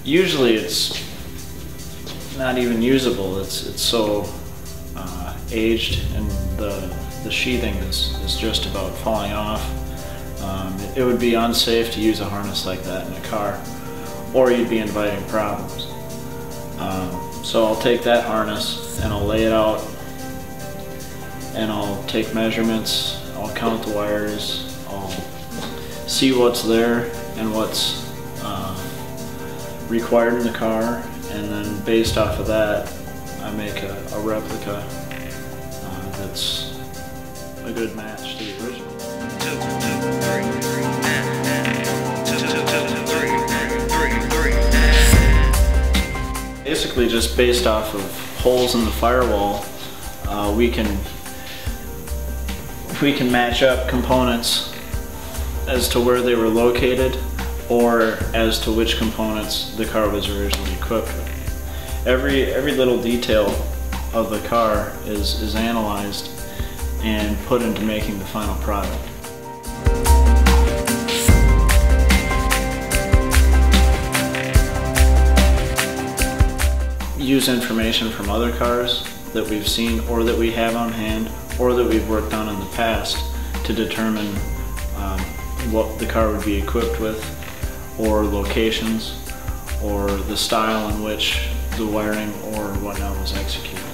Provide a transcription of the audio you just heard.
Usually it's not even usable. It's so aged, and the sheathing is just about falling off. It would be unsafe to use a harness like that in a car, or you'd be inviting problems. So I'll take that harness and I'll lay it out, and I'll take measurements, I'll count the wires, I'll see what's there and what's required in the car, and then based off of that I make a replica that's a good match to the original. Basically, just based off of holes in the firewall, we can match up components as to where they were located, or as to which components the car was originally equipped with. Every little detail of the car is analyzed and put into making the final product. Use information from other cars that we've seen, or that we have on hand, or that we've worked on in the past to determine what the car would be equipped with, or locations, or the style in which the wiring or whatnot was executed.